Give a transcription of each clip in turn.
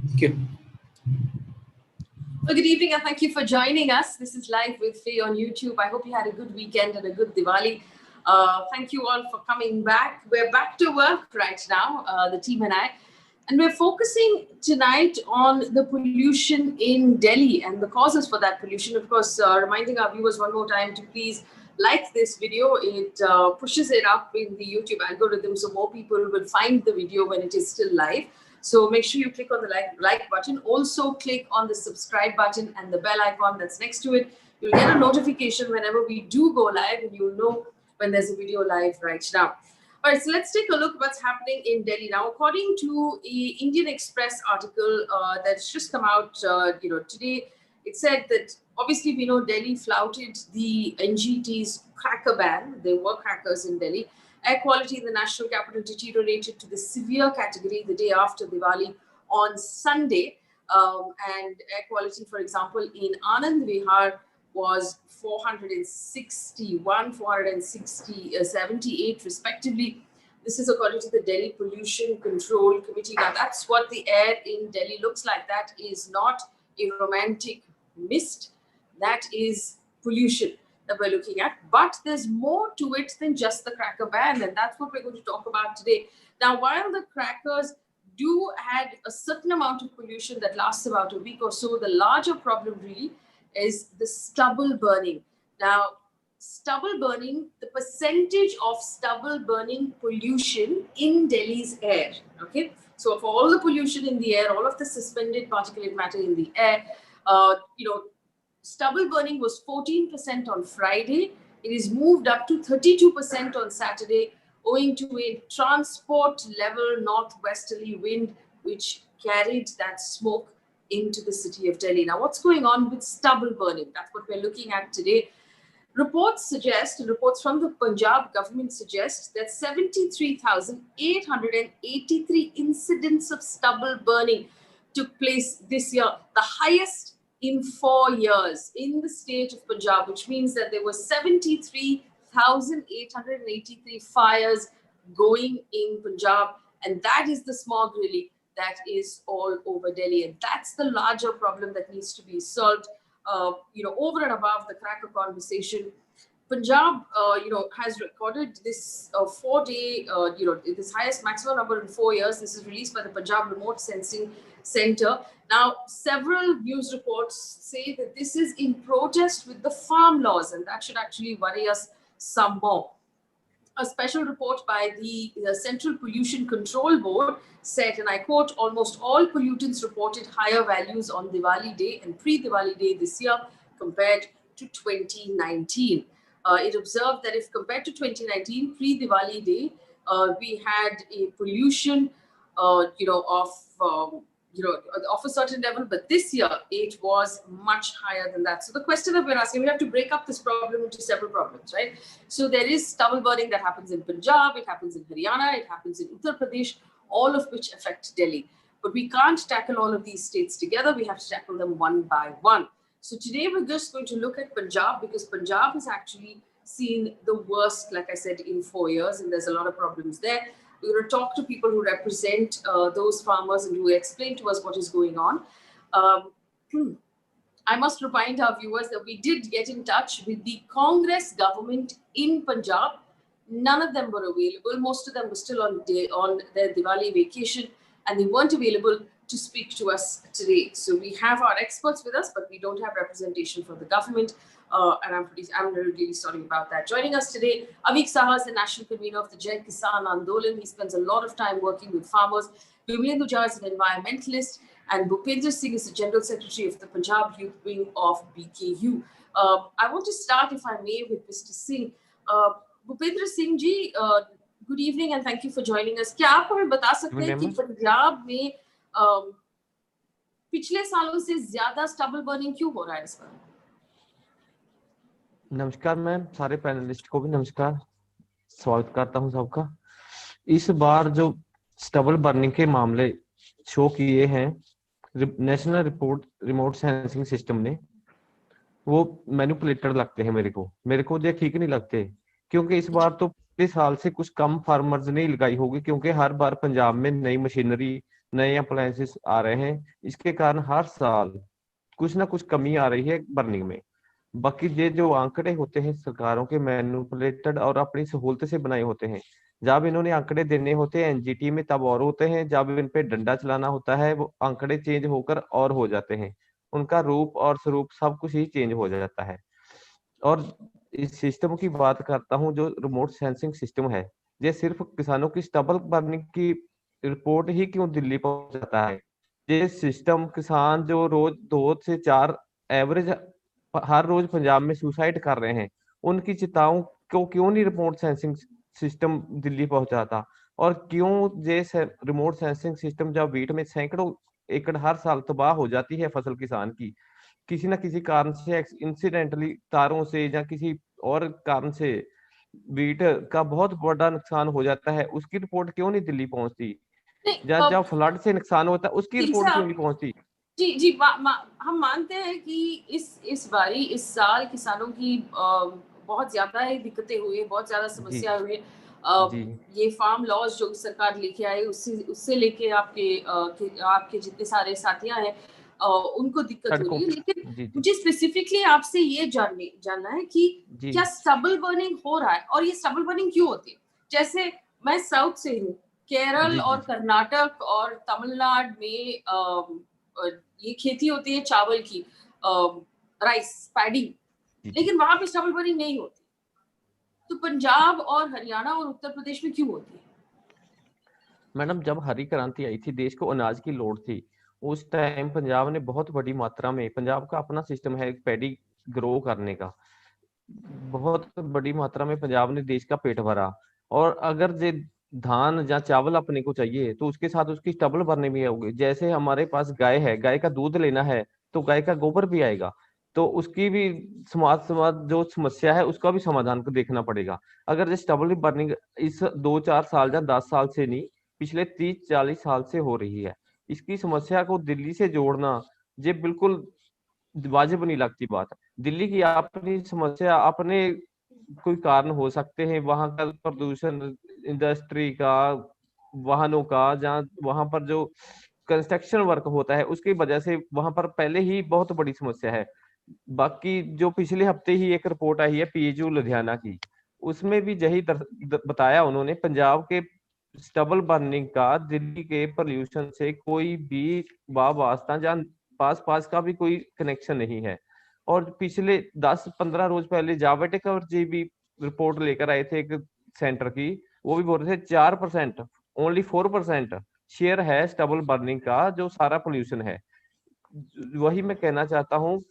Thank you. Well, good evening and thank you for joining us. This is Live with Faye on YouTube. I hope you had a good weekend and a good Diwali. Thank you all for coming back. We're back to work right now, the team and I. And we're focusing tonight on the pollution in Delhi and the causes for that pollution. Of course, reminding our viewers one more time to please like this video. It pushes it up in the YouTube algorithm so more people will find the video when it is still live. So make sure you click on the like button. Also click on the subscribe button and the bell icon that's next to it. You'll get a notification whenever we do go live, and you'll know when there's a video live right now. All right, so let's take a look at what's happening in Delhi now. According to a Indian Express article that's just come out, today, it said that obviously we know Delhi flouted the NGT's cracker ban. There were crackers in Delhi. Air quality in the national capital deteriorated to the severe category the day after Diwali on Sunday. And air quality, for example, in Anand Vihar was 461, 78 respectively. This is according to the Delhi Pollution Control Committee. Now, that's what the air in Delhi looks like. That is not a romantic mist. That is pollution that we're looking at. But there's more to it than just the cracker ban, and that's what we're going to talk about today. Now, while the crackers do add a certain amount of pollution that lasts about a week or so, the larger problem really is the stubble burning. Now, stubble burning, the percentage of stubble burning pollution in Delhi's air, okay? So for all the pollution in the air, all of the suspended particulate matter in the air, stubble burning was 14% on Friday. It is moved up to 32% on Saturday, owing to a transport level northwesterly wind, which carried that smoke into the city of Delhi. Now, what's going on with stubble burning? That's what we're looking at today. Reports from the Punjab government suggest that 73,883 incidents of stubble burning took place this year, the highest in 4 years in the state of Punjab, which means that there were 73,883 fires going in Punjab, and that is the smog really that is all over Delhi, and that's the larger problem that needs to be solved. Over and above the cracker conversation, Punjab, has recorded this 4-day, this highest maximum number in 4 years. This is released by the Punjab Remote Sensing Center. Now, several news reports say that this is in protest with the farm laws, and that should actually worry us some more. A special report by the Central Pollution Control Board said, and I quote, almost all pollutants reported higher values on Diwali Day and pre-Diwali Day this year compared to 2019. It observed that if compared to 2019, pre-Diwali Day, we had a pollution, of a certain level, but this year it was much higher than that. So the question that we're asking, we have to break up this problem into several problems, right? So there is stubble burning that happens in Punjab, it happens in Haryana, it happens in Uttar Pradesh, all of which affect Delhi. But we can't tackle all of these states together. We have to tackle them one by one. So today we're just going to look at Punjab, because Punjab has actually seen the worst, like I said, in 4 years, and there's a lot of problems there. We're going to talk to people who represent those farmers and who explain to us what is going on. I must remind our viewers that we did get in touch with the Congress government in Punjab. None of them were available. Most of them were still on their Diwali vacation, and they weren't available to speak to us today. So we have our experts with us, but we don't have representation from the government. And I'm really sorry about that. Joining us today, Avik Saha is the national convener of the Kisan Andolan. He spends a lot of time working with farmers. Vimlendu Jha is an environmentalist, and Bhupinder Singh is the general secretary of the Punjab Youth Wing of BKU. I want to start, if I may, with Mr. Singh. Bhupinder Singh ji, good evening and thank you for joining us. क्या आप हमें बता सकते हैं कि पंजाब में पिछले सालों से ज्यादा स्टबल बर्निंग क्यों हो रहा है इस बार? नमस्कार मैम, सारे पैनलिस्ट को भी नमस्कार, स्वागत करता हूं सबका। इस बार जो स्टबल बर्निंग के मामले शो किए हैं नेशनल रिमोट सेंसिंग सिस्टम ने, वो मैनिपुलेटेड लगते हैं मेरे को ये ठीक नहीं लगते, क्योंकि इस बार तो पिछले साल से कुछ कम फार्मर्स ने लगाई होगी, क्योंकि हर बार पंजाब में नई मशीनरी नए अप्लायंसेस आ रहे हैं, इसके कारण हर साल कुछ ना कुछ कमी आ रही है बर्निंग में। बाकी ये जो आंकड़े होते हैं सरकारों के मैनिपुलेटेड और अपनी सहूलत से बनाए होते हैं। जब इन्होंने आंकड़े देने होते हैं एनजीटी में तब और होते हैं, जब इन पे डंडा चलाना होता है वो आंकड़े चेंज होकर और हो जाते हैं। उनका रूप और स्वरूप सब कुछ ही चेंज हो जाता है। और इस सिस्टम की बात करता हूँ, जो रिमोट सेंसिंग सिस्टम है, ये सिर्फ किसानों की स्टबल बर्निंग की रिपोर्ट ही क्यों दिल्ली पहुंचाता है? ये सिस्टम किसान जो रोज 2 से 4 एवरेज हर रोज पंजाब में सुसाइड कर रहे हैं, उनकी चिताओं को क्यों नहीं रिमोट सेंसिंग सिस्टम दिल्ली पहुंचाता? और क्यों ये रिमोट सेंसिंग सिस्टम जब बीट में सैकड़ों एकड़ हर साल तबाह हो जाती है फसल किसान की, किसी ना किसी कारण से इंसिडेंटली तारों से या किसी और कारण से बीट का बहुत बड़ा नुकसान हो जाता है, उसकी रिपोर्ट क्यों नहीं दिल्ली पहुंचती? नहीं या जब फ्लड से नुकसान होता है उसकी जी रिपोर्ट क्यों साहब, नहीं पहुंचती? जी जी हम मानते हैं कि इस बारी इस साल किसानों की बहुत ज्यादा ही दिक्कतें हुई, बहुत ज्यादा जी समस्या हुई। जी ये फार्म लॉज जो सरकार लेके आई उससे उससे लेके आपके जितने सारे साथियां हैं उनको दिक्कत हो सड़कों रही है। पे। लेकिन जी जी मुझे स्पेसिफिकली आपसे ये जानना है कि जी क्या स्टबल बर्निंग हो रहा है और ये स्टबल बर्निंग क्यों होती है? जैसे मैं साउथ से हूँ, केरल जी जी और कर्नाटक और तमिलनाडु में ये खेती होती है चावल की, राइस पैडी, जी जी। लेकिन वहां पे स्टबल बर्निंग नहीं होती। तो पंजाब और हरियाणा और उत्तर प्रदेश में क्यों होती है? मैडम, जब हरी क्रांति आई थी, देश को अनाज की लोड़ थी। उस टाइम पंजाब ने बहुत बड़ी मात्रा में, पंजाब का अपना सिस्टम है पैडी ग्रो करने का, बहुत बड़ी मात्रा में पंजाब ने देश का पेट भरा। और अगर जे धान या चावल अपने को चाहिए तो उसके साथ उसकी स्टबल भरने भी होगी। जैसे हमारे पास गाय है, गाय का दूध लेना है तो गाय का गोबर भी आएगा, तो उसकी भी समाज समाज जो समस्या है उसका भी समाधान को देखना पड़ेगा। अगर ये स्टबल बर्निंग इस 2-4 साल या 10 साल से नहीं, पिछले 30-40 साल से हो रही है, इसकी समस्या को दिल्ली से जोड़ना ये बिल्कुल वाजिब नहीं लगती बात। दिल्ली की अपनी समस्या, अपने कोई कारण हो सकते हैं, वहां का प्रदूषण, इंडस्ट्री का, वाहनों का, जहाँ वहां पर जो कंस्ट्रक्शन वर्क होता है उसकी वजह से वहां पर पहले ही बहुत बड़ी समस्या है। बाकी जो पिछले हफ्ते ही एक रिपोर्ट आई है पीएचयू लुधियाना की, उसमें भी यही बताया उन्होंने, पंजाब के स्टबल बर्निंग का दिल्ली के पोल्यूशन से कोई भी वास्ता या पास पास का भी कोई कनेक्शन नहीं है। और पिछले 10-15 रोज पहले जावड़ेकर जी भी रिपोर्ट लेकर आए थे एक सेंटर की, वो भी बोल रहे थे 4%, ओनली 4% शेयर है स्टबल बर्निंग का जो सारा पोल्यूशन है। वही मैं कहना चाहता हूँ,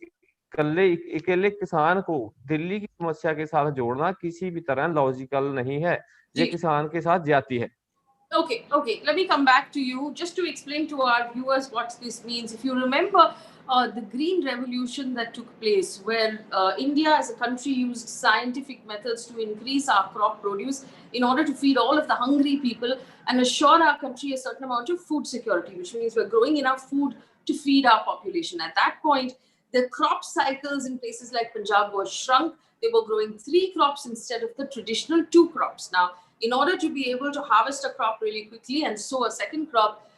कल्ले अकेले किसान को दिल्ली की समस्या के साथ जोड़ना किसी भी तरह लॉजिकल नहीं है, ये जी, किसान के साथ ज्यादती है। okay. Let me come back to you just to explain to our viewers what this means. If you remember the Green Revolution that took place, where India as a country used scientific methods to increase our crop produce in order to feed all of the hungry people and assure our country a certain amount of food security, which means we're growing enough food to feed our population. At that point, the crop cycles in places like Punjab were shrunk. They were growing 3 crops instead of the traditional 2 crops. Now, in order to be able to harvest a crop really quickly and sow a second crop,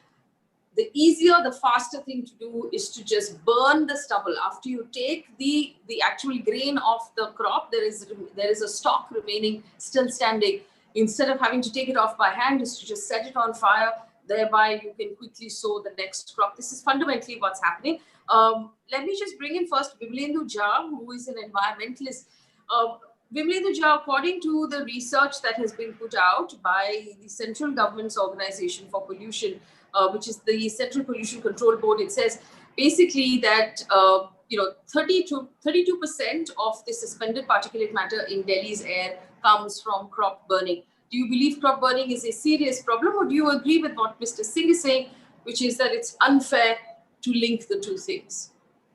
the easier, the faster thing to do is to just burn the stubble. After you take the actual grain of the crop, there is a stalk remaining still standing. Instead of having to take it off by hand, is to just set it on fire. Thereby, you can quickly sow the next crop. This is fundamentally what's happening. Let me just bring in first Vimlendu Jha, who is an environmentalist. Uh, Vimlendu Jha, according to the research that has been put out by the central government's organization for pollution, which is the Central Pollution Control Board, it says basically that 32% of the suspended particulate matter in Delhi's air comes from crop burning. Do you believe crop burning is a serious problem, or do you agree with what Mr. Singh is saying, which is that it's unfair to link the two things?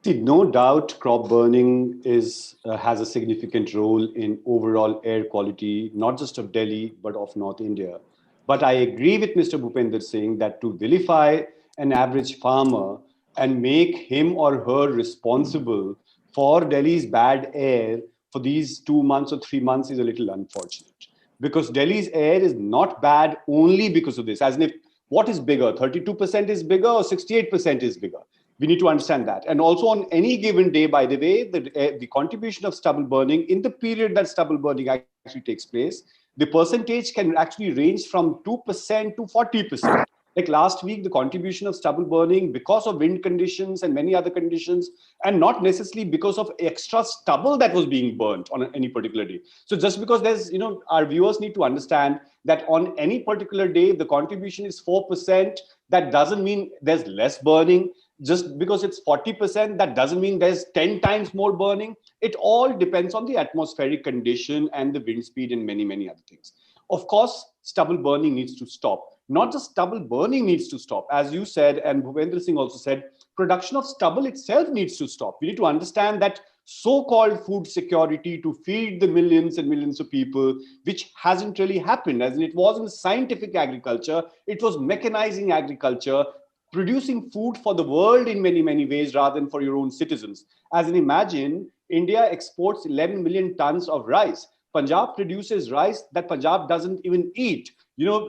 See, no doubt crop burning has a significant role in overall air quality, not just of Delhi, but of North India. But I agree with Mr. Bhupinder saying that to vilify an average farmer and make him or her responsible for Delhi's bad air for these 2 months or 3 months is a little unfortunate. Because Delhi's air is not bad only because of this, as if What is bigger? 32% is bigger or 68% is bigger? We need to understand that. And also on any given day, by the way, the contribution of stubble burning in the period that stubble burning actually takes place, the percentage can actually range from 2% to 40%. Like last week, the contribution of stubble burning because of wind conditions and many other conditions, and not necessarily because of extra stubble that was being burnt on any particular day. So just because there's, our viewers need to understand that on any particular day, the contribution is 4%, that doesn't mean there's less burning. Just because it's 40%, that doesn't mean there's 10 times more burning. It all depends on the atmospheric condition and the wind speed and many, many other things. Of course, stubble burning needs to stop. Not just stubble burning needs to stop. As you said, and Bhupinder Singh also said, production of stubble itself needs to stop. We need to understand that so-called food security to feed the millions and millions of people, which hasn't really happened. As in, it wasn't scientific agriculture, it was mechanizing agriculture, producing food for the world in many, many ways rather than for your own citizens. As in, imagine, India exports 11 million tons of rice. Punjab produces rice that Punjab doesn't even eat.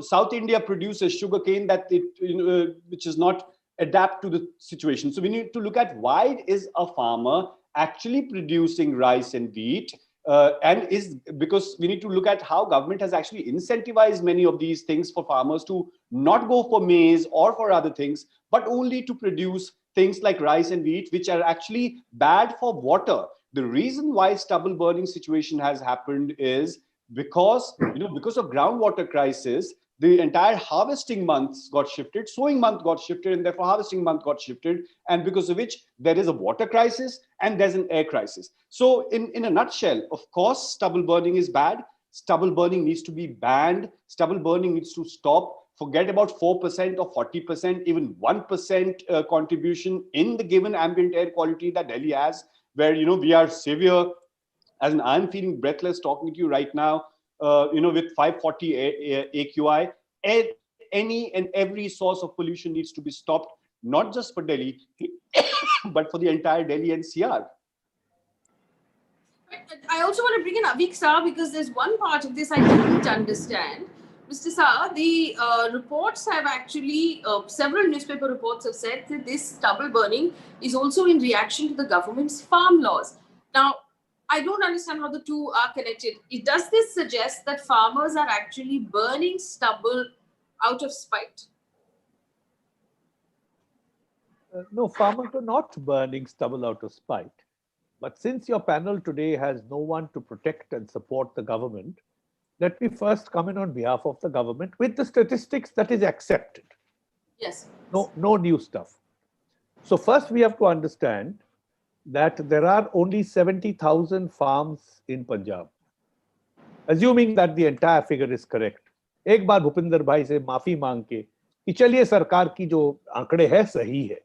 South India produces sugarcane which is not adapt to the situation. So we need to look at why is a farmer actually producing rice and wheat, and is because we need to look at how government has actually incentivized many of these things for farmers to not go for maize or for other things, but only to produce things like rice and wheat, which are actually bad for water. The reason why stubble burning situation has happened is because of groundwater crisis, the entire harvesting months got shifted, sowing month got shifted, and therefore harvesting month got shifted, and because of which there is a water crisis and there's an air crisis. So in a nutshell, of course, stubble burning is bad. Stubble burning needs to be banned. Stubble burning needs to stop. Forget about 4% or 40%, even 1% contribution in the given ambient air quality that Delhi has, where we are severe. As in, I'm feeling breathless talking to you right now, with 540 AQI. Any and every source of pollution needs to be stopped, not just for Delhi, but for the entire Delhi NCR. I also want to bring in Avik Saha, because there's one part of this I didn't understand. Mr. Saha, the reports have actually, several newspaper reports have said that this stubble burning is also in reaction to the government's farm laws. Now, I don't understand how the two are connected. Does this suggest that farmers are actually burning stubble out of spite? No, farmers are not burning stubble out of spite. But since your panel today has no one to protect and support the government, let me first come in on behalf of the government with the statistics that is accepted. Yes. No new stuff. So first we have to understand that there are only 70,000 farms in Punjab. Assuming that the entire figure is correct. एक बार भूपिंदर भाई से माफी मांग के कि चलिए सरकार की जो आंकड़े है सही है.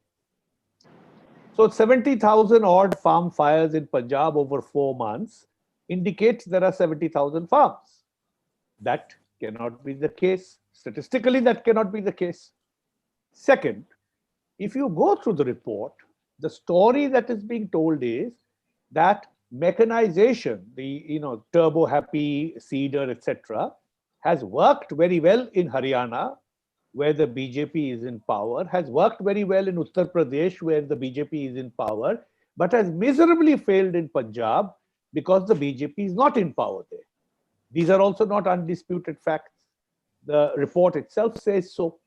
So 70,000 odd farm fires in Punjab over 4 months indicates there are 70,000 farms. That cannot be the case. Statistically, that cannot be the case. Second, if you go through the report, the story that is being told is that mechanization, the turbo happy seeder, etc., has worked very well in Haryana, where the BJP is in power, has worked very well in Uttar Pradesh, where the BJP is in power, but has miserably failed in Punjab because the BJP is not in power there. These are also not undisputed facts. The report itself says so.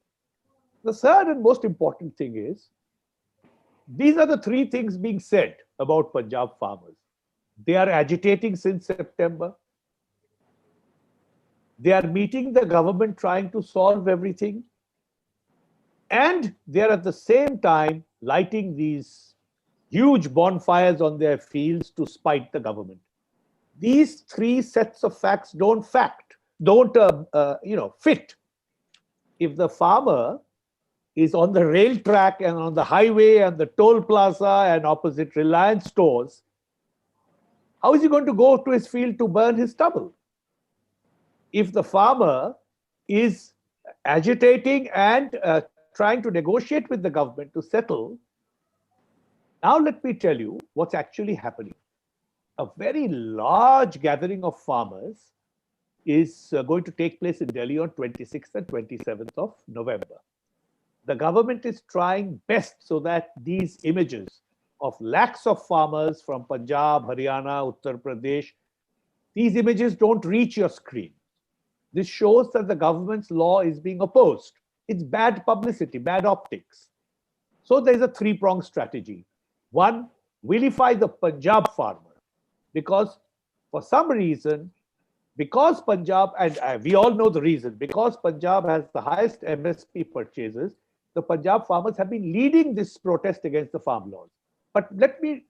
The third and most important thing is, these are the three things being said about Punjab farmers. They are agitating since September. They are meeting the government trying to solve everything. And they are at the same time lighting these huge bonfires on their fields to spite the government. These three sets of facts don't fit. If the farmer is on the rail track and on the highway and the toll plaza and opposite Reliance stores, how is he going to go to his field to burn his stubble? If the farmer is agitating and trying to negotiate with the government to settle, now let me tell you what's actually happening. A very large gathering of farmers is going to take place in Delhi on 26th and 27th of November. the government is trying best so that these images of lakhs of farmers from Punjab, Haryana, Uttar Pradesh, these images don't reach your screen. This shows that the government's law is being opposed. It's bad publicity, bad optics. So there's a three-pronged strategy. One, vilify the Punjab farmer, because for some reason, because Punjab, and we all know the reason, because Punjab has the highest MSP purchases, the Punjab farmers have been leading this protest against the farm laws. But let me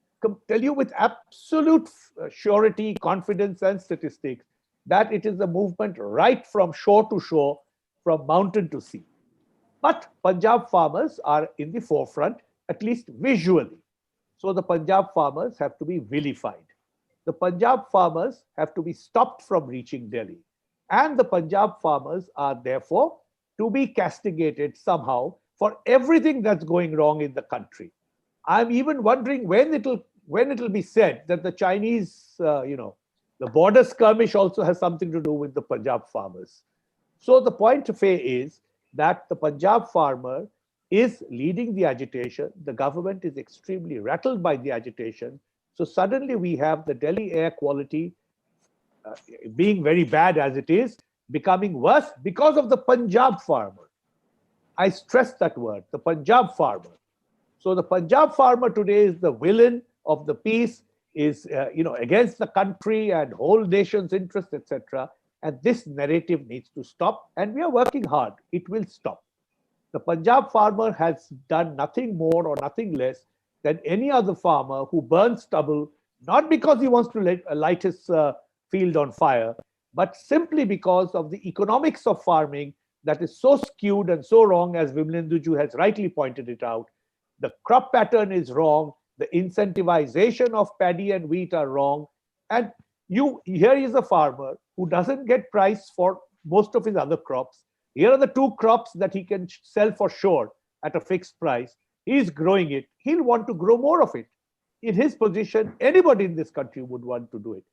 tell you with absolute surety, confidence, and statistics that it is a movement right from shore to shore, from mountain to sea. But Punjab farmers are in the forefront, at least visually. So the Punjab farmers have to be vilified. The Punjab farmers have to be stopped from reaching Delhi. And the Punjab farmers are therefore to be castigated somehow for everything that's going wrong in the country. I'm even wondering when it'll be said that the Chinese, the border skirmish also has something to do with the Punjab farmers. So the point, Faye, is that the Punjab farmer is leading the agitation. The government is extremely rattled by the agitation. So suddenly we have the Delhi air quality being very bad as it is, becoming worse because of the Punjab farmer. I stress that word, the Punjab farmer. So the Punjab farmer today is the villain of the piece, is against the country and whole nation's interest, etc. And this narrative needs to stop. And we are working hard. It will stop. The Punjab farmer has done nothing more or nothing less than any other farmer who burns stubble, not because he wants to light his field on fire, but simply because of the economics of farming that is so skewed and so wrong, as Vimlendu Jha has rightly pointed it out. The crop pattern is wrong. The incentivization of paddy and wheat are wrong. And here is a farmer who doesn't get price for most of his other crops. Here are the two crops that he can sell for sure at a fixed price. He's growing it. He'll want to grow more of it. In his position, anybody in this country would want to do it.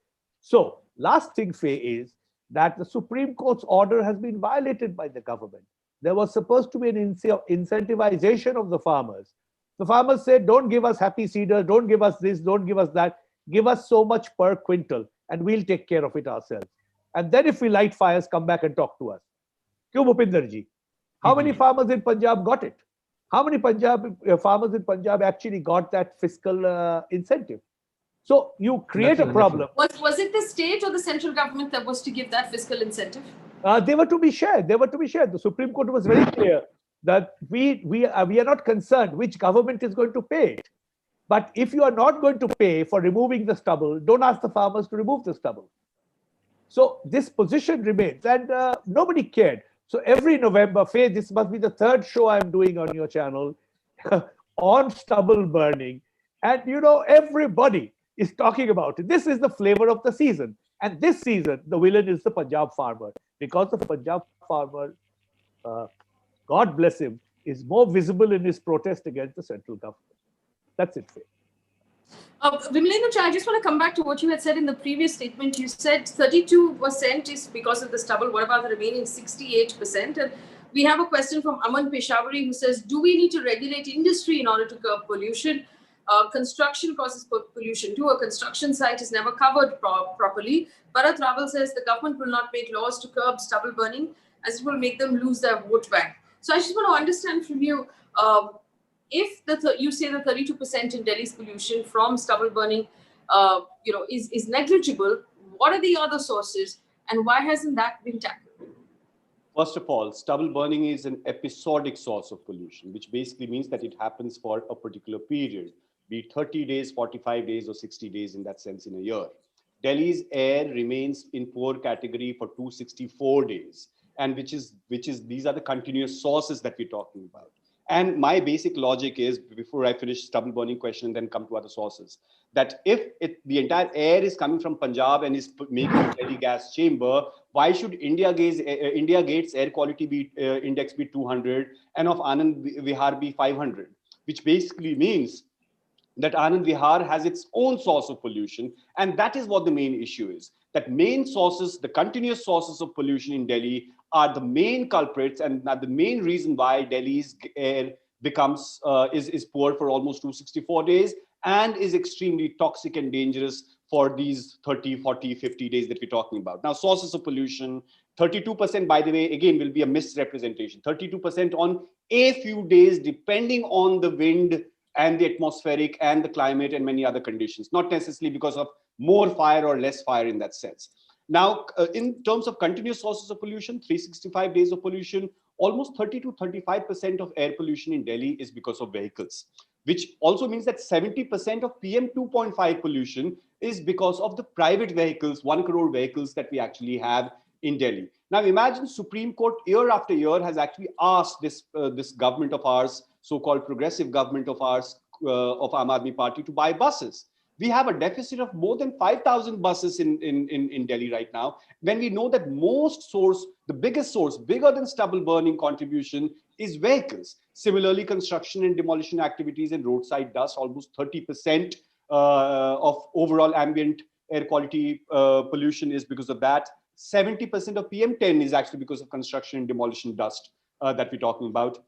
So, last thing, Faye, is that the Supreme Court's order has been violated by the government. There was supposed to be an incentivization of the farmers. The farmers said, don't give us happy seeders, don't give us this, don't give us that. Give us so much per quintal and we'll take care of it ourselves. And then if we light fires, come back and talk to us. Kyun, Bhupinder ji? How many farmers in Punjab got it? How many farmers in Punjab actually got that fiscal incentive? So you create a problem. Was it the state or the central government that was to give that fiscal incentive? They were to be shared. They were to be shared. The Supreme Court was very clear that we are not concerned which government is going to pay it. But if you are not going to pay for removing the stubble, don't ask the farmers to remove the stubble. So this position remains, and nobody cared. So every November, Faye, this must be the third show I'm doing on your channel on stubble burning. And everybody is talking about it. This is the flavor of the season. And this season, the villain is the Punjab farmer. Because the Punjab farmer, God bless him, is more visible in his protest against the central government. That's it, Faye. Vimlendu Jha, I just want to come back to what you had said in the previous statement. You said 32% is because of the stubble. What about the remaining 68%? And we have a question from Aman Peshawari who says, do we need to regulate industry in order to curb pollution? Construction causes pollution too. A construction site is never covered properly. Bharat Raval says the government will not make laws to curb stubble burning as it will make them lose their vote bank. So I just want to understand from you, if you say the 32% in Delhi's pollution from stubble burning, is negligible, what are the other sources and why hasn't that been tackled? First of all, stubble burning is an episodic source of pollution, which basically means that it happens for a particular period, be it 30 days, 45 days, or 60 days in that sense in a year. Delhi's air remains in poor category for 264 days, and these are the continuous sources that we're talking about. And my basic logic is, before I finish stubble burning question and then come to other sources, that if the entire air is coming from Punjab and is making Delhi gas chamber, why should India Gate's air quality index be 200 and of Anand Vihar be 500? Which basically means that Anand Vihar has its own source of pollution, and that is what the main issue is. that main sources, the continuous sources of pollution in Delhi are the main culprits and are the main reason why Delhi's air becomes is poor for almost 264 days and is extremely toxic and dangerous for these 30, 40, 50 days that we're talking about. Now, sources of pollution, 32%, by the way, again, will be a misrepresentation. 32% on a few days, depending on the wind and the atmospheric and the climate and many other conditions, not necessarily because of more fire or less fire in that sense. Now, in terms of continuous sources of pollution, 365 days of pollution, almost 30 to 35% of air pollution in Delhi is because of vehicles, which also means that 70% of PM 2.5 pollution is because of the private vehicles, 1 crore vehicles that we actually have in Delhi. Now imagine Supreme Court year after year has actually asked this government of ours, so-called progressive government of ours, of Aam Aadmi Party, to buy buses. We have a deficit of more than 5,000 buses in Delhi right now, when we know that the biggest source, bigger than stubble burning contribution, is vehicles. Similarly, construction and demolition activities and roadside dust, almost 30% of overall ambient air quality pollution is because of that. 70% of PM10 is actually because of construction and demolition dust that we're talking about.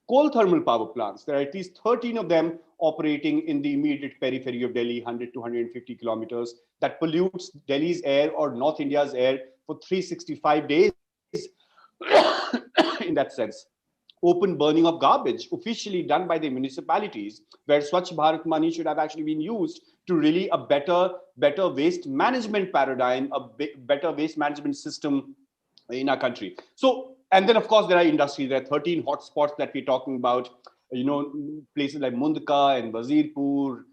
Coal thermal power plants, there are at least 13 of them operating in the immediate periphery of Delhi, 100 to 150 kilometers, that pollutes Delhi's air or North India's air for 365 days in that sense. Open burning of garbage, officially done by the municipalities, where Swachh Bharat money should have actually been used to really a better waste management paradigm, a better waste management system in our country. So, and then of course there are industries. There are 13 hotspots that we're talking about. Places like Mundka and Wazirpur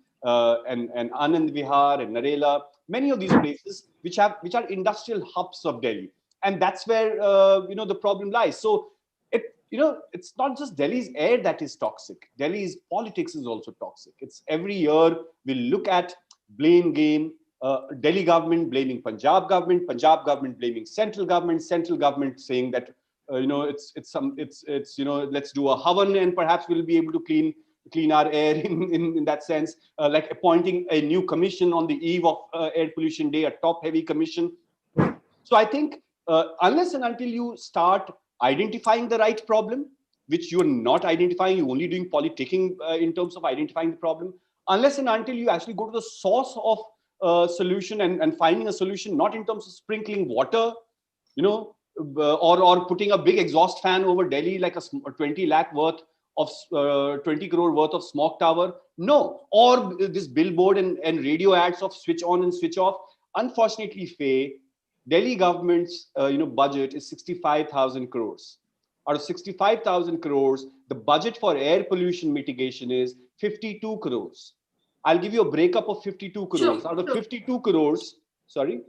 and Anand Vihar and Narela. Many of these places which are industrial hubs of Delhi, and that's where the problem lies. So it's not just Delhi's air that is toxic. Delhi's politics is also toxic. It's every year we look at blame game. Delhi government blaming Punjab government blaming central government saying that let's do a Havan and perhaps we'll be able to clean our air in that sense, like appointing a new commission on the eve of Air Pollution Day, a top heavy commission. So I think unless and until you start identifying the right problem, which you're not identifying, you're only doing politicking in terms of identifying the problem, unless and until you actually go to the source of solution and finding a solution, not in terms of sprinkling water, or putting a big exhaust fan over Delhi like a 20 lakh worth of 20 crore worth of smoke tower. No, or this billboard and radio ads of switch on and switch off. Unfortunately, Faye, Delhi government's budget is 65,000 crores. Out of 65,000 crores, the budget for air pollution mitigation is 52 crores. I'll give you a breakup of 52 crores. Sure, Out of 52 crores, sorry?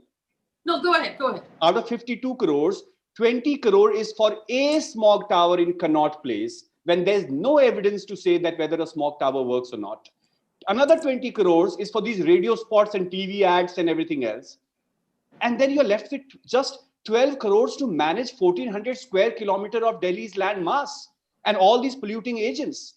No, go ahead. Out of 52 crores, 20 crore is for a smog tower in Connaught Place, when there's no evidence to say that whether a smog tower works or not. Another 20 crores is for these radio spots and TV ads and everything else. And then you're left with just 12 crores to manage 1,400 square kilometer of Delhi's land mass and all these polluting agents,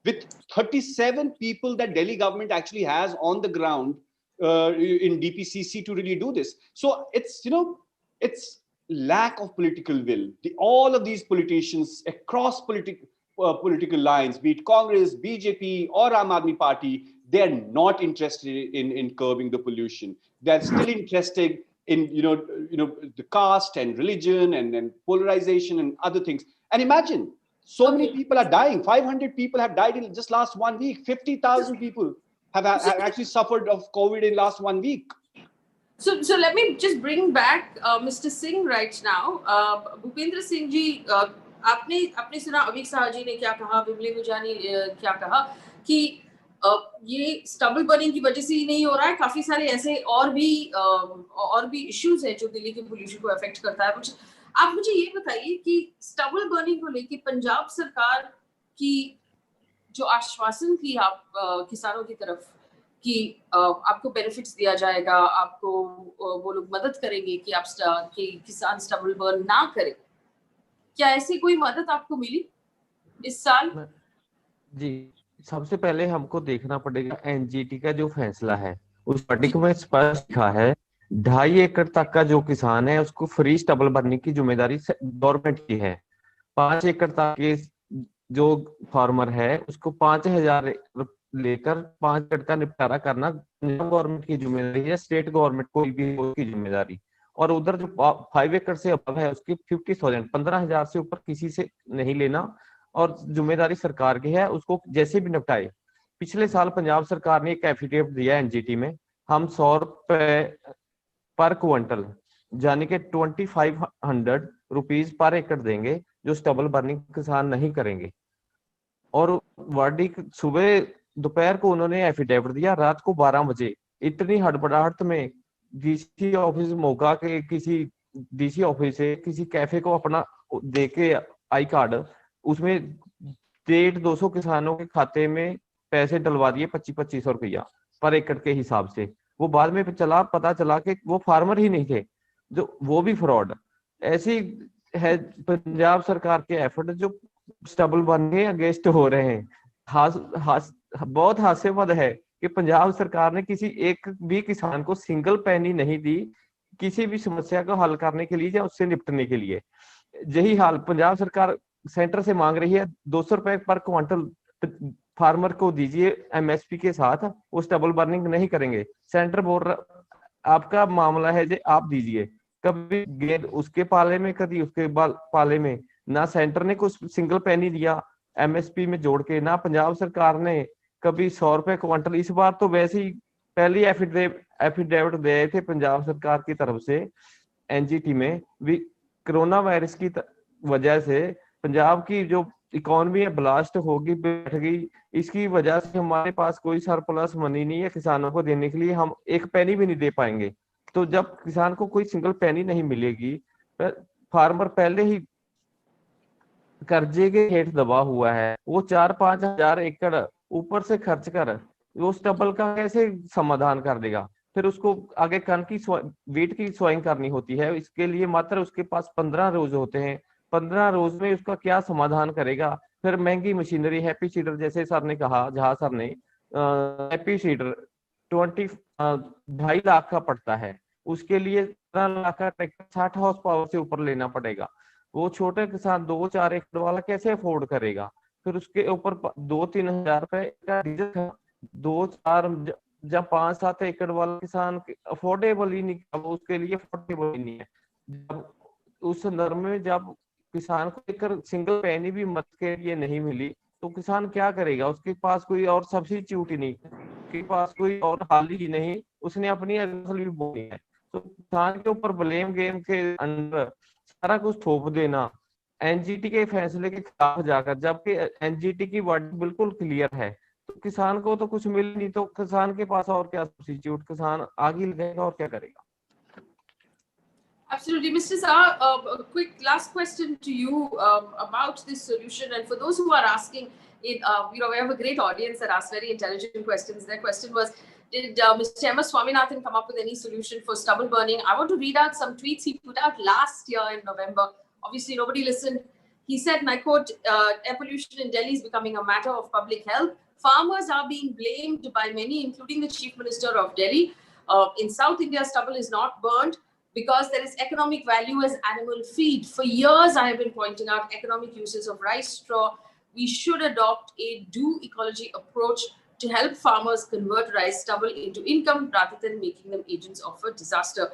with 37 people that Delhi government actually has on the ground in DPCC to really do this. So it's lack of political will. All of these politicians across political lines, be it Congress, BJP, or Aam Aadmi Party, they are not interested in curbing the pollution. They're still interested in the caste and religion and polarization and other things. And imagine, so many people are dying. 500 people have died in just last 1 week. 50,000 people have actually suffered of COVID in last 1 week. So let me just bring back Mr. Singh right now. Bhupinder Singh ji, आपने सुना अविक साहा जी ने क्या कहा, विमलेंदु झा ने क्या कहा कि ये स्टबल बर्निंग की वजह से ही नहीं हो रहा है, काफी सारे ऐसे और भी इश्यूज हैं जो दिल्ली के पोल्यूशन को अफेक्ट करता है. आप मुझे ये बताइए कि स्टबल बर्निंग को लेके पंजाब सरकार की जो आश्वासन थी आप किसानों की तरफ कि आपको बेनिफिट्स दिया जाएगा, आपको वो लोग मदद करेंगे कि किसान स्टबल बर्न ना करें, क्या ऐसी कोई मदद आपको मिली इस साल? जी, सबसे पहले हमको देखना पड़ेगा एनजीटी का जो फैसला है, उस आर्टिकल में स्पष्ट लिखा है 2.5 एकड़ तक का जो किसान है उसको फ्री स्टबल भरने की जिम्मेदारी गवर्नमेंट की है। 5 एकड़ तक के जो फार्मर है उसको 5,000 लेकर 5 एकड़ का निपटारा करना पंजाब गवर्नमेंट की जिम्मेदारी है, स्टेट गवर्नमेंट कोई भी हो उसकी जिम्मेदारी। और उधर जो 5 एकड़ से अबव है उसकी 50,000 15,000 से ऊपर किसी से नहीं लेना, और जिम्मेदारी सरकार की है, उसको जैसे भी निपटाए। पिछले साल पंजाब सरकार ने एक एफिडेविट दिया एनजीटी में, हम 100 रुपए पर क्विंटल यानी कि 2,500 रुपीज पर एकड़ देंगे जो स्टबल बर्निंग किसान नहीं करेंगे। और वाडी सुबह दोपहर को उन्होंने एफिडेविट दिया, रात को 12 बजे इतनी हड़बड़ाहट में डीसी ऑफिस मोगा के किसी डीसी ऑफिस से किसी कैफे को अपना दे के आई कार्ड, उसमें 150-200 किसानों के खाते में पैसे डलवा दिए 2500 रुपया पर एकड़ के हिसाब से। वो बाद में पता चला कि वो फार्मर ही नहीं थे, जो वो भी फ्रॉड। ऐसी है पंजाब सरकार के एफर्ट जो स्टबल बनने अगेंस्ट हो रहे हैं। बहुत हास्यास्पद है कि पंजाब सरकार ने किसी एक भी किसान को सिंगल पैनी नहीं दी किसी भी समस्या को हल करने के लिए या उससे निपटने के लिए। यही हाल पंजाब सरकार सेंटर से मांग रही है, 200 रुपए पर क्विंटल फार्मर को दीजिए एमएसपी के साथ, वो स्टबल बर्निंग नहीं करेंगे। सेंटर बोल रहा आपका मामला है जे आप दीजिए, कभी गेंद उसके पाले में कभी उसके पाले में, ना सेंटर ने कुछ सिंगल पैनी दिया एमएसपी में जोड़ के, ना पंजाब सरकार ने कभी 100 रुपए क्विंटल। इस बार तो वैसे ही पहली एफिडेविट दे थे पंजाब सरकार की तरफ से एनजीटी में भी, कोरोना वायरस की वजह से पंजाब की जो इकोनॉमी है ब्लास्ट होगी, बैठ गई, इसकी वजह से हमारे पास कोई सरप्लस मनी नहीं है किसानों को देने के लिए, हम एक पैनी भी नहीं दे पाएंगे। तो जब किसान को कोई सिंगल पैनी नहीं मिलेगी, फार्मर पहले ही कर्जे के हेठ दबा हुआ है, वो 4-5 हजार एकड़ ऊपर से खर्च कर वो स्टबल का कैसे समाधान कर देगा? फिर उसको आगे कन की वीट की सोइंग करनी होती है, इसके लिए मात्र उसके पास 15 रोज होते हैं। 15 रोज में उसका क्या समाधान करेगा? फिर महंगी मशीनरी, हैप्पी सीडर जैसे सर ने कहा, जहां सर ने हैप्पी सीडर 2.5 लाख का पड़ता है, उसके लिए 15 लाख का ट्रैक्टर 60 हॉर्स पावर से ऊपर लेना पड़ेगा। वो छोटे किसान 2-4 एकड़ वाला कैसे अफोर्ड करेगा? फिर उसके ऊपर 2-3 हजार रुपए का डीजल, 2-4 जब 5-7 एकड़ वाला किसान अफोर्डेबल ही नहीं, अब उसके लिए अफोर्डेबल ही नहीं है। जब उस संदर्भ में जब किसान को एक सिंगल पैनी भी मत के लिए नहीं मिली तो किसान क्या करेगा? उसके पास कोई और सब्सिट्यूट ही नहीं, उसके पास कोई और हल ही नहीं, उसने अपनी फसल भी बोनी है। तो किसान के ऊपर ब्लेम गेम के अंदर सारा कुछ थोप देना एनजीटी के फैसले के खिलाफ जाकर, जबकि एनजीटी की वर्ड बिल्कुल क्लियर है, तो किसान को तो कुछ मिल नहीं, तो किसान के पास और क्या सब्सिट्यूट, किसान आगे लगेगा और क्या करेगा? Absolutely. Mr. Saha, a quick last question to you about this solution. And for those who are asking, we have a great audience that asks very intelligent questions. Their question was, did Mr. M. Swaminathan come up with any solution for stubble burning? I want to read out some tweets he put out last year in November. Obviously, nobody listened. He said, and I quote, air pollution in Delhi is becoming a matter of public health. Farmers are being blamed by many, including the Chief Minister of Delhi. In South India, stubble is not burned because there is economic value as animal feed. For years, I have been pointing out economic uses of rice straw. We should adopt a do ecology approach to help farmers convert rice stubble into income rather than making them agents of a disaster.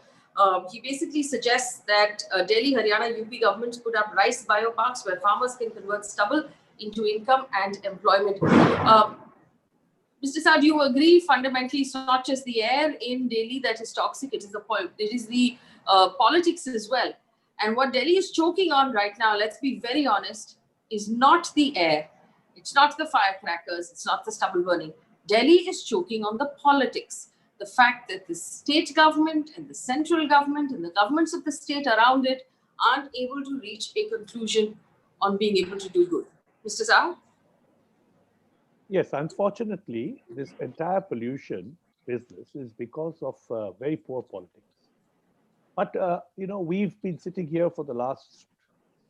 He basically suggests that Delhi, Haryana, UP governments put up rice bioparks where farmers can convert stubble into income and employment. Mr. Saha, do you agree fundamentally it's not just the air in Delhi that is toxic, it is the politics as well. And what Delhi is choking on right now, let's be very honest, is not the air. It's not the firecrackers. It's not the stubble burning. Delhi is choking on the politics. The fact that the state government and the central government and the governments of the state around it aren't able to reach a conclusion on being able to do good. Mr. Saha? Yes, unfortunately, this entire pollution business is because of very poor politics. But, we've been sitting here for the last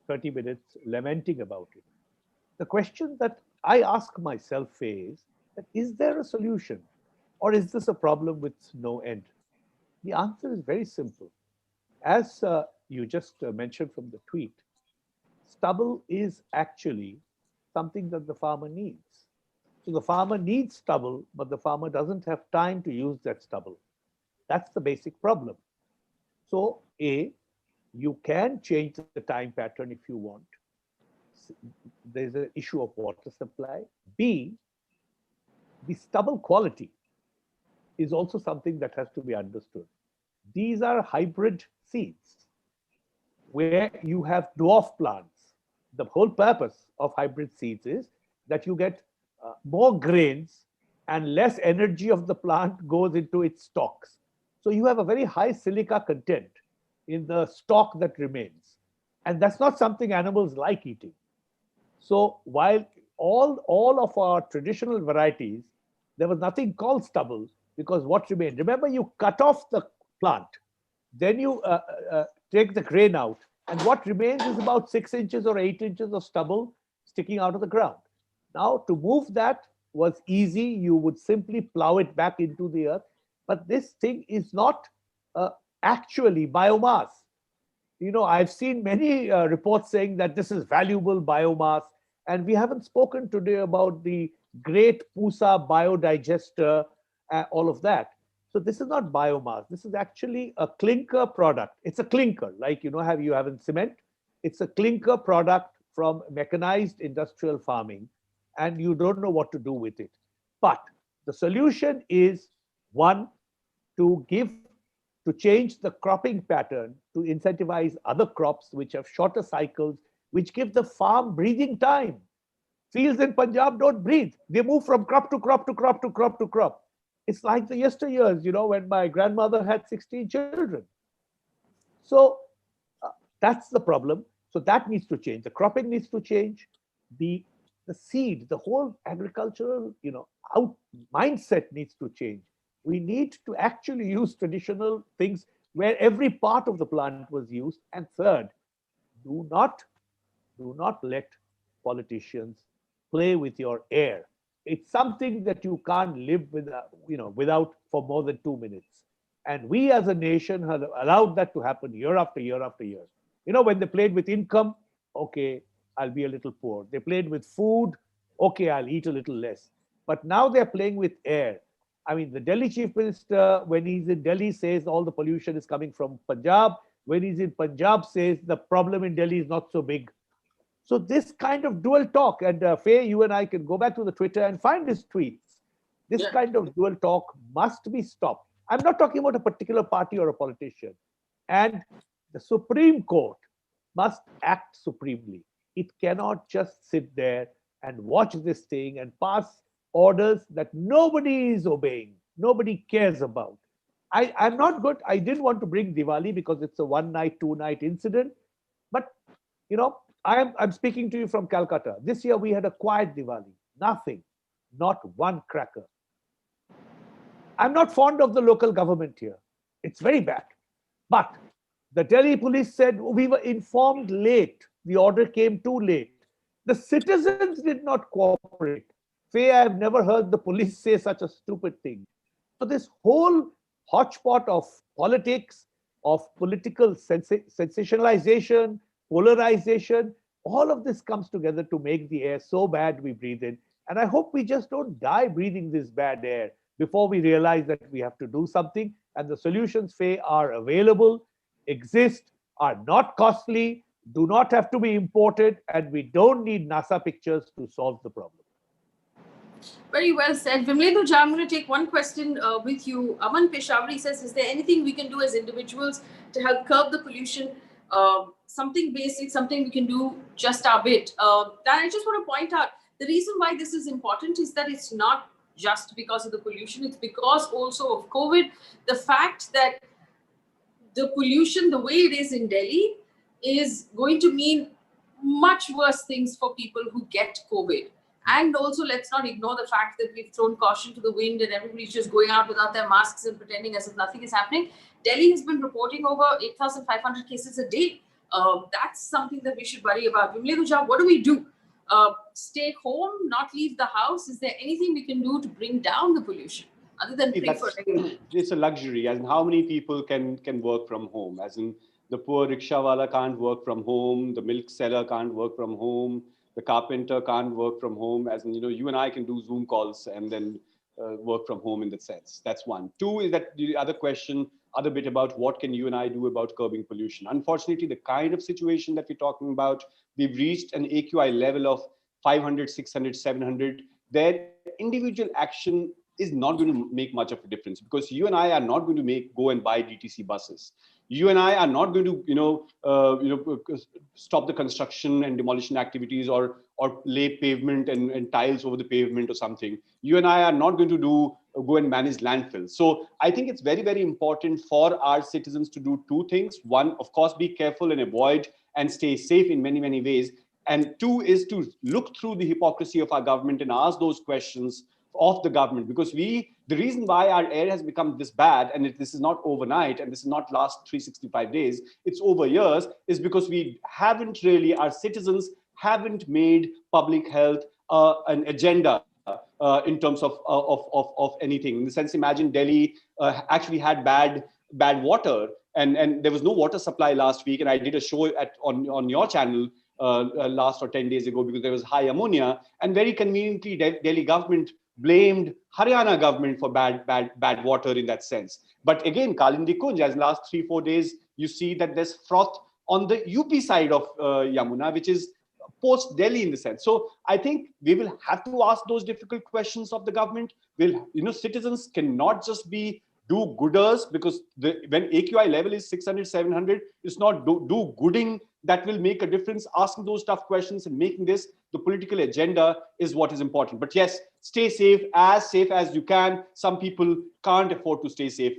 30 minutes lamenting about it. The question that I ask myself is that is there a solution, or is this a problem with no end? The answer is very simple. As you just mentioned from the tweet, stubble is actually something that the farmer needs. So the farmer needs stubble, but the farmer doesn't have time to use that stubble. That's the basic problem. So, A, you can change the time pattern if you want. There's an issue of water supply. B, the stubble quality is also something that has to be understood. These are hybrid seeds where you have dwarf plants. The whole purpose of hybrid seeds is that you get more grains and less energy of the plant goes into its stalks. So you have a very high silica content in the stalk that remains. And that's not something animals like eating. So while all of our traditional varieties, there was nothing called stubble because what remained? Remember, you cut off the plant, then you take the grain out, and what remains is about 6 inches or 8 inches of stubble sticking out of the ground. Now, to move that was easy. You would simply plow it back into the earth. But this thing is not actually biomass. You know, I've seen many reports saying that this is valuable biomass. And we haven't spoken today about the great Pusa biodigester, all of that. So this is not biomass. This is actually a clinker product. It's a clinker, like you have in cement. It's a clinker product from mechanized industrial farming, and you don't know what to do with it. But the solution is, one, to change the cropping pattern to incentivize other crops which have shorter cycles, which give the farm breathing time. Fields in Punjab don't breathe. They move from crop to crop to crop to crop to crop. It's like the yesteryears, when my grandmother had 16 children. So that's the problem. So that needs to change. The cropping needs to change. The seed, the whole agricultural, mindset needs to change. We need to actually use traditional things where every part of the plant was used. And third, do not let politicians play with your air. It's something that you can't live without for more than 2 minutes. And we as a nation have allowed that to happen year after year after year. When they played with income, okay, I'll be a little poor. They played with food, okay, I'll eat a little less. But now they're playing with air. I mean, the Delhi chief minister, when he's in Delhi, says all the pollution is coming from Punjab. When he's in Punjab, says the problem in Delhi is not so big. So this kind of dual talk, and Faye, you and I can go back to the Twitter and find his tweets. This kind of dual talk must be stopped. I'm not talking about a particular party or a politician. And the Supreme Court must act supremely. It cannot just sit there and watch this thing and pass orders that nobody is obeying, nobody cares about. I'm not good. I didn't want to bring Diwali because it's a 1 night, 2 night incident. But, I'm speaking to you from Calcutta. This year we had a quiet Diwali. Nothing. Not one cracker. I'm not fond of the local government here. It's very bad. But the Delhi police said we were informed late. The order came too late. The citizens did not cooperate. Faye, I have never heard the police say such a stupid thing. So this whole hodgepodge of politics, of political sensationalization, polarization, all of this comes together to make the air so bad we breathe in. And I hope we just don't die breathing this bad air before we realize that we have to do something. And the solutions, Faye, are available, exist, are not costly, do not have to be imported, and we don't need NASA pictures to solve the problem. Very well said. Vimlendu Jha, I'm going to take one question with you. Aman Peshawari says, is there anything we can do as individuals to help curb the pollution? Something basic, something we can do just our bit. That I just want to point out, the reason why this is important is that it's not just because of the pollution, it's because also of COVID. The fact that the pollution, the way it is in Delhi, is going to mean much worse things for people who get COVID. And also, let's not ignore the fact that we've thrown caution to the wind and everybody's just going out without their masks and pretending as if nothing is happening. Delhi has been reporting over 8,500 cases a day. That's something that we should worry about. Vimlendu Jha, what do we do? Stay home, not leave the house? Is there anything we can do to bring down the pollution? other than pray for rain. It's a luxury. As in, how many people can work from home? As in, the poor rickshawala can't work from home, the milk seller can't work from home, the carpenter can't work from home. As in, you and I can do Zoom calls and then work from home in that sense. That's one. Two is that the other bit about what can you and I do about curbing pollution. Unfortunately, the kind of situation that we're talking about, we've reached an AQI level of 500, 600, 700. Their individual action is not going to make much of a difference, because you and I are not going to go and buy DTC buses. You and I are not going to, stop the construction and demolition activities or lay pavement and tiles over the pavement or something. You and I are not going to go and manage landfills. So I think it's very, very important for our citizens to do two things. One, of course, be careful and avoid and stay safe in many, many ways. And two is to look through the hypocrisy of our government and ask those questions of the government, because the reason why our air has become this bad, and this is not overnight, and this is not last 365 days, it's over years, is because our citizens haven't made public health an agenda in terms of anything. In the sense, imagine Delhi actually had bad water, and there was no water supply last week, and I did a show on your channel last or 10 days ago, because there was high ammonia, and very conveniently Delhi government blamed Haryana government for bad water in that sense. But again, Kalindi Kunj, as last 3-4 days, you see that there's froth on the UP side of Yamuna, which is post Delhi in the sense. So I think we will have to ask those difficult questions of the government. Citizens cannot just be do-gooders, because when AQI level is 600, 700, it's not do-gooding that will make a difference. Asking those tough questions and making this the political agenda is what is important. But yes, stay safe as you can. Some people can't afford to stay safe.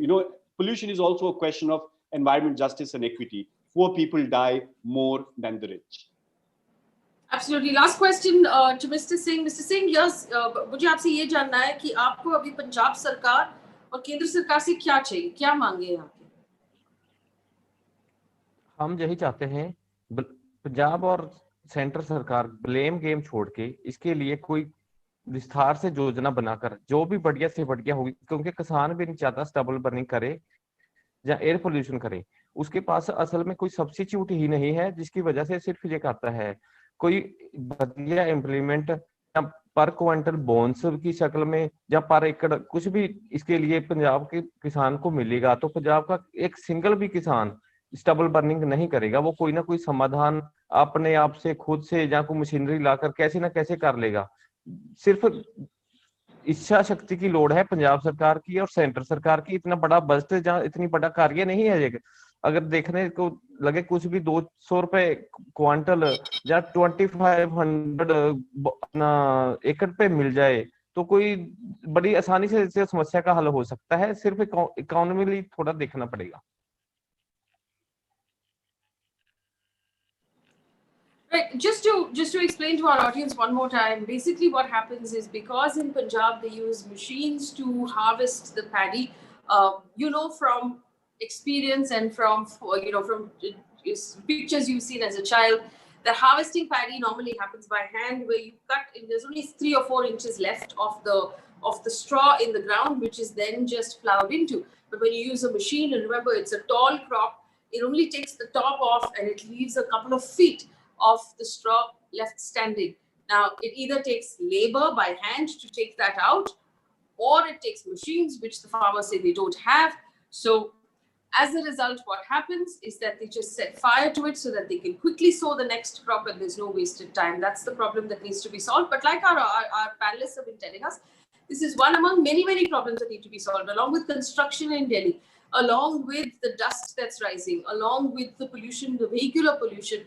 Pollution is also a question of environment justice and equity. Poor people die more than the rich. Absolutely. Last question to Mr. Singh. Mr. Singh, yes, मुझे आपसे ये जानना है कि आपको अभी पंजाब सरकार और केंद्र सरकार से क्या चाहिए, क्या मांगे हैं आपके? हम यही चाहते हैं, पंजाब और सेंट्रल सरकार ब्लेम गेम छोड़ के इसके लिए कोई विस्तार से योजना बनाकर जो भी बढ़िया से बढ़िया होगी, क्योंकि किसान भी नहीं चाहता स्टबल बर्निंग करे या एयर पोल्यूशन करे। उसके पास असल में कोई सब्स्टिट्यूट ही नहीं है, जिसकी वजह से सिर्फ ये कहता है कोई बढ़िया इम्प्लीमेंट पर क्विंटल बोन्स की शक्ल में या पर एकड़ कुछ भी इसके लिए पंजाब के किसान को मिलेगा, तो पंजाब का एक सिंगल भी किसान स्टबल बर्निंग नहीं करेगा। वो कोई ना कोई समाधान अपने आप से खुद से या कोई मशीनरी लाकर कैसे ना कैसे कर लेगा। सिर्फ इच्छा शक्ति की लोड़ है पंजाब सरकार की और सेंटर सरकार की। इतना बड़ा बजट जहाँ इतनी बड़ा कार्य नहीं है ये। अगर देखने को लगे कुछ भी 200 रुपए क्वांटल या 2500 अपना एकड़ पे मिल जाए तो कोई बड़ी आसानी से इस समस्या का हल हो सकता है। सिर्फ इकोनॉमिकली थोड़ा देखना पड़ेगा। Right. Just to explain to our audience one more time, basically what happens is, because in Punjab they use machines to harvest the paddy, from experience and from pictures you've seen as a child, the harvesting paddy normally happens by hand, where you cut in, there's only 3 or 4 inches left of the straw in the ground, which is then just plowed into. But when you use a machine, and remember it's a tall crop, it only takes the top off and it leaves a couple of feet of the straw left standing. Now, it either takes labor by hand to take that out, or it takes machines, which the farmers say they don't have. So as a result, what happens is that they just set fire to it so that they can quickly sow the next crop and there's no wasted time. That's the problem that needs to be solved. But like our panelists have been telling us, this is one among many, many problems that need to be solved, along with construction in Delhi, along with the dust that's rising, along with the pollution, the vehicular pollution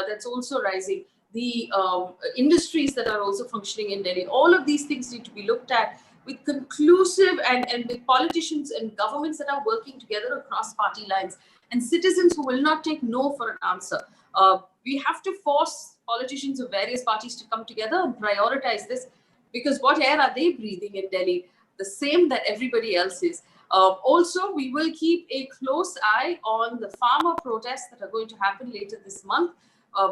that's also rising, the industries that are also functioning in Delhi. All of these things need to be looked at with conclusive and with politicians and governments that are working together across party lines, and citizens who will not take no for an answer. We have to force politicians of various parties to come together and prioritize this, because what air are they breathing in Delhi? The same that everybody else is. Also, we will keep a close eye on the farmer protests that are going to happen later this month.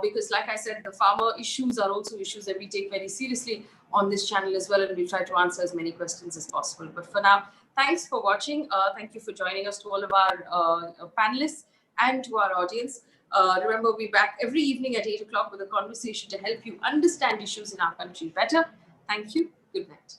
because like I said, the farmer issues are also issues that we take very seriously on this channel as well, and we try to answer as many questions as possible. But for now, thanks for watching. Thank you for joining us, to all of our panelists and to our audience. Remember, we're back every evening at 8 o'clock with a conversation to help you understand issues in our country better. Thank you. Good night.